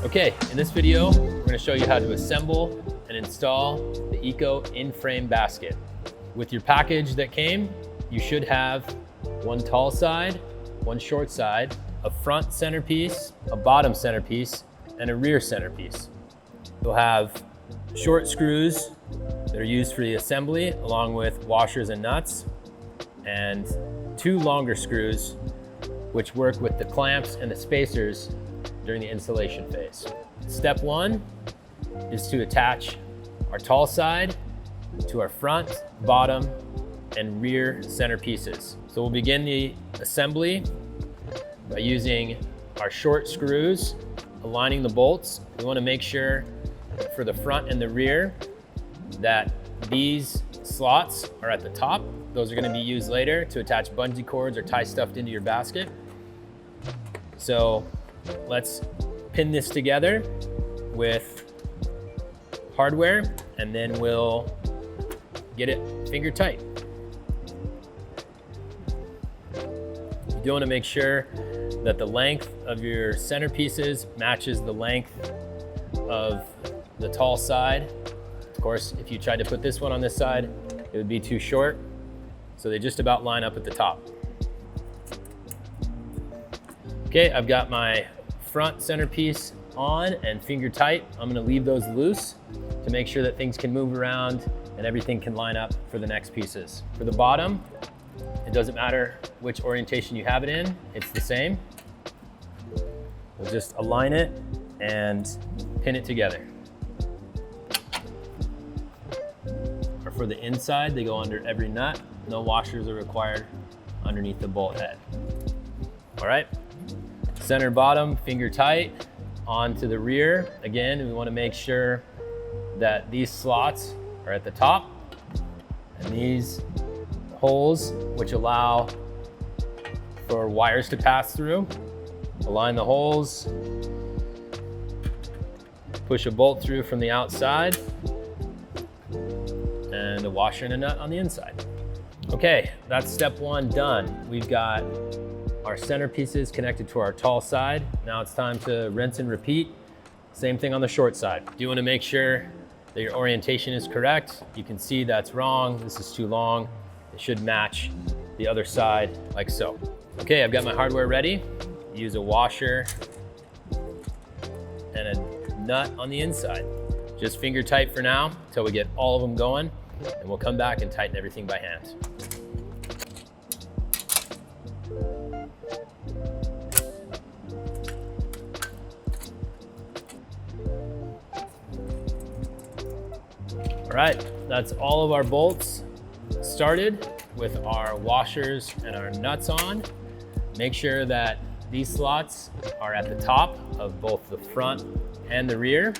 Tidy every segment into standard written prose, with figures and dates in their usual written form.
Okay, in this video, we're gonna show you how to assemble and install the Ebike in-frame basket. With your package that came, you should have one tall side, one short side, a front centerpiece, a bottom centerpiece, and a rear centerpiece. You'll have short screws that are used for the assembly, along with washers and nuts, and two longer screws, which work with the clamps and the spacers during the installation phase. Step one is to attach our tall side to our front, bottom, and rear centerpieces. So we'll begin the assembly by using our short screws, aligning the bolts. We want to make sure for the front and the rear that these slots are at the top. Those are going to be used later to attach bungee cords or tie stuff into your basket. So let's pin this together with hardware, and then we'll get it finger tight. You do want to make sure that the length of your centerpieces matches the length of the tall side. Of course, if you tried to put this one on this side, it would be too short. So they just about line up at the top. Okay, I've got my front centerpiece on and finger tight. I'm gonna leave those loose to make sure that things can move around and everything can line up for the next pieces. For the bottom, it doesn't matter which orientation you have it in, it's the same. We'll just align it and pin it together. Or for the inside, they go under every nut. No washers are required underneath the bolt head. All right, center bottom, finger tight, onto the rear. Again, we wanna make sure that these slots are at the top, and these holes, which allow for wires to pass through. Align the holes, push a bolt through from the outside, and a washer and a nut on the inside. Okay, that's step one done. We've got our centerpieces connected to our tall side. Now it's time to rinse and repeat. Same thing on the short side. You want to make sure that your orientation is correct. You can see that's wrong. This is too long. It should match the other side like so. Okay, I've got my hardware ready. Use a washer and a nut on the inside. Just finger tight for now until we get all of them going, and we'll come back and tighten everything by hand. All right, that's all of our bolts started with our washers and our nuts on. Make sure that these slots are at the top of both the front and the rear.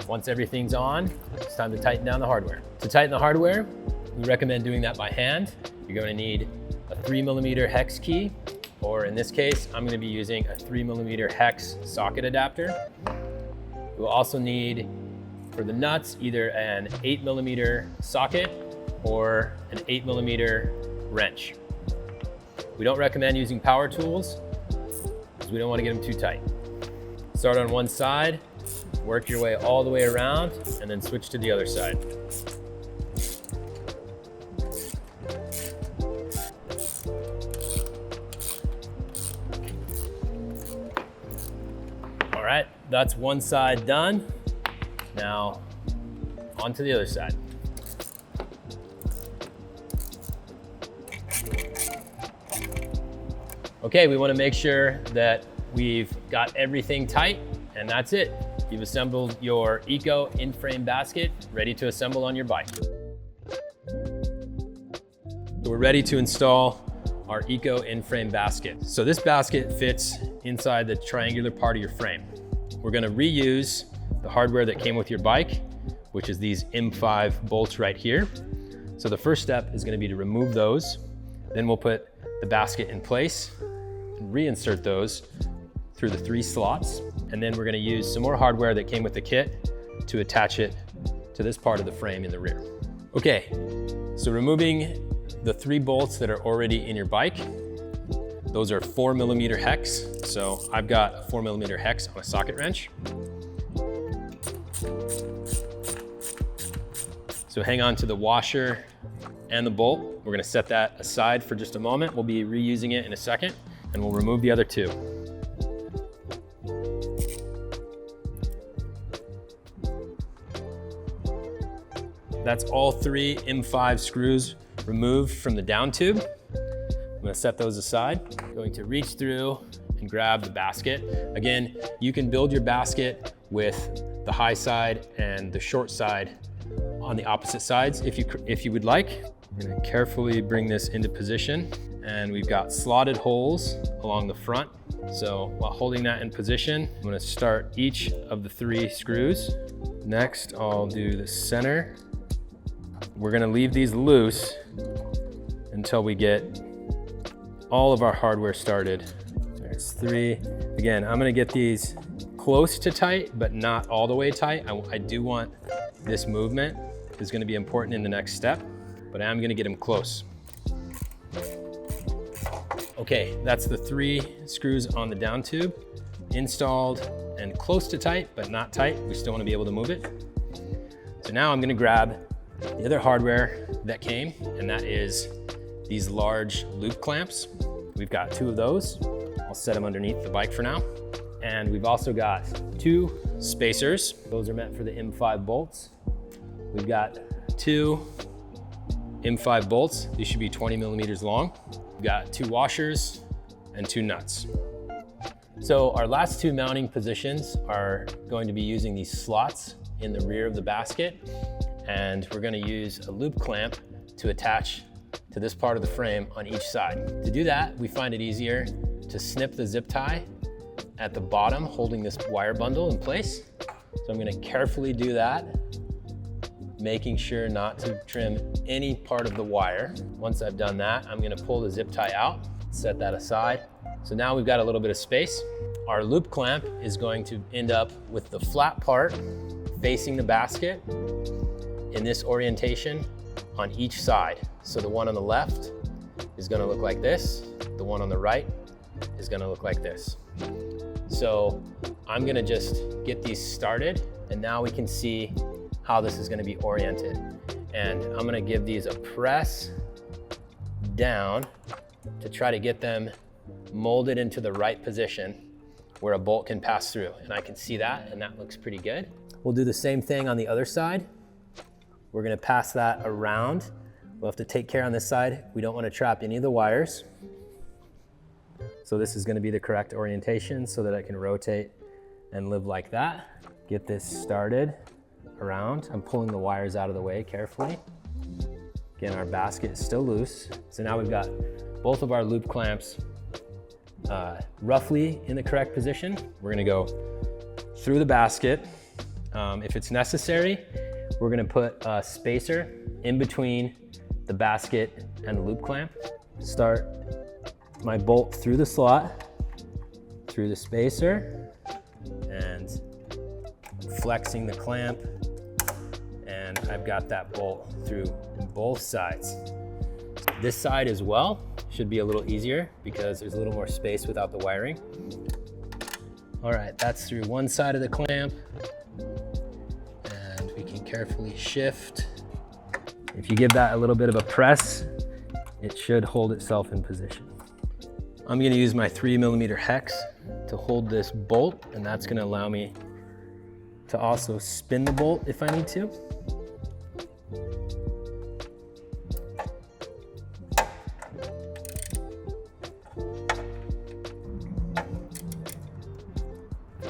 Once everything's on, it's time to tighten down the hardware. To tighten the hardware, we recommend doing that by hand. You're going to need a 3mm hex key, or in this case, I'm going to be using a 3mm hex socket adapter. We'll also need, for the nuts, either an 8mm socket or an 8mm wrench. We don't recommend using power tools because we don't want to get them too tight. Start on one side, work your way all the way around, and then switch to the other side. All right, that's one side done. Now, on to the other side. Okay, we want to make sure that we've got everything tight, and that's it. You've assembled your Ebike in-frame basket, ready to assemble on your bike. So we're ready to install our Ebike in-frame basket. So this basket fits inside the triangular part of your frame. We're going to reuse the hardware that came with your bike, which is these M5 bolts right here. So the first step is going to be to remove those. Then we'll put the basket in place and reinsert those through the 3 slots. And then we're going to use some more hardware that came with the kit to attach it to this part of the frame in the rear. Okay, so removing the 3 bolts that are already in your bike, Those are 4mm hex. So I've got a 4mm hex on a socket wrench. So hang on to the washer and the bolt. We're gonna set that aside for just a moment. We'll be reusing it in a second, and we'll remove the other two. That's all 3 M5 screws removed from the down tube. I'm gonna set those aside. I'm going to reach through and grab the basket. Again, you can build your basket with the high side and the short side on the opposite sides if you would like. I'm gonna carefully bring this into position, and we've got slotted holes along the front. So while holding that in position, I'm gonna start each of the 3 screws. Next, I'll do the center. We're gonna leave these loose until we get all of our hardware started. There's 3. Again, I'm gonna get these close to tight, but not all the way tight. I do want this movement is gonna be important in the next step, but I'm gonna get them close. Okay, that's the 3 screws on the down tube, installed and close to tight, but not tight. We still wanna be able to move it. So now I'm gonna grab the other hardware that came, and that is these large loop clamps. We've got 2 of those. I'll set them underneath the bike for now. And we've also got 2 spacers. Those are meant for the M5 bolts. We've got 2 M5 bolts. These should be 20mm long. We've got 2 washers and 2 nuts. So our last 2 mounting positions are going to be using these slots in the rear of the basket. And we're gonna use a loop clamp to attach to this part of the frame on each side. To do that, we find it easier to snip the zip tie at the bottom, holding this wire bundle in place. So I'm gonna carefully do that, making sure not to trim any part of the wire. Once I've done that, I'm gonna pull the zip tie out, set that aside. So now we've got a little bit of space. Our loop clamp is going to end up with the flat part facing the basket in this orientation on each side. So the one on the left is gonna look like this. The one on the right is gonna look like this. So I'm gonna just get these started, and now we can see how this is gonna be oriented. And I'm gonna give these a press down to try to get them molded into the right position where a bolt can pass through. And I can see that, and that looks pretty good. We'll do the same thing on the other side. We're gonna pass that around. We'll have to take care on this side. We don't wanna trap any of the wires. So this is gonna be the correct orientation so that I can rotate and live like that. Get this started around. I'm pulling the wires out of the way carefully. Again, our basket is still loose. So now we've got both of our loop clamps roughly in the correct position. We're gonna go through the basket. If it's necessary, we're gonna put a spacer in between the basket and the loop clamp. Start my bolt through the slot, through the spacer, and flexing the clamp, and I've got that bolt through both sides. This side as well should be a little easier because there's a little more space without the wiring. All right, that's through one side of the clamp, and we can carefully shift. If you give that a little bit of a press, it should hold itself in position. I'm gonna use my 3mm hex to hold this bolt, and that's gonna allow me to also spin the bolt if I need to.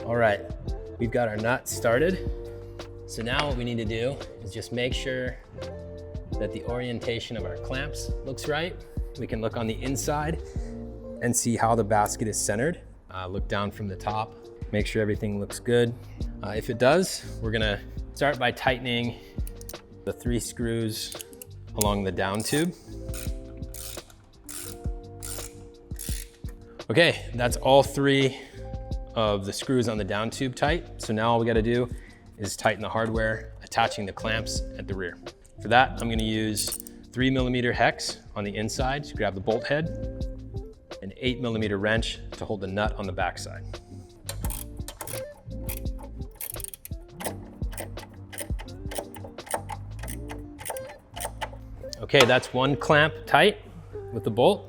All right, we've got our nut started. So now what we need to do is just make sure that the orientation of our clamps looks right. We can look on the inside and see how the basket is centered. Look down from the top, make sure everything looks good. If it does, we're gonna start by tightening the 3 screws along the down tube. Okay, that's all 3 of the screws on the down tube tight. So now all we gotta do is tighten the hardware, attaching the clamps at the rear. For that, I'm gonna use 3mm hex on the inside to grab the bolt head, an 8mm wrench to hold the nut on the backside. Okay, that's one clamp tight with the bolt.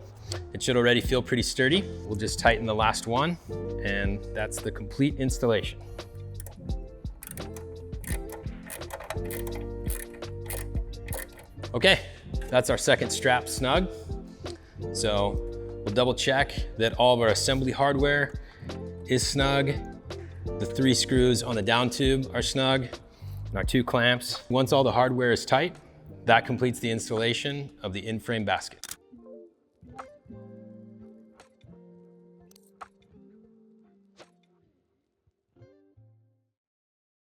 It should already feel pretty sturdy. We'll just tighten the last one, and that's the complete installation. Okay, that's our second strap snug. So we'll double check that all of our assembly hardware is snug. The 3 screws on the down tube are snug, and our 2 clamps. Once all the hardware is tight, that completes the installation of the in-frame basket.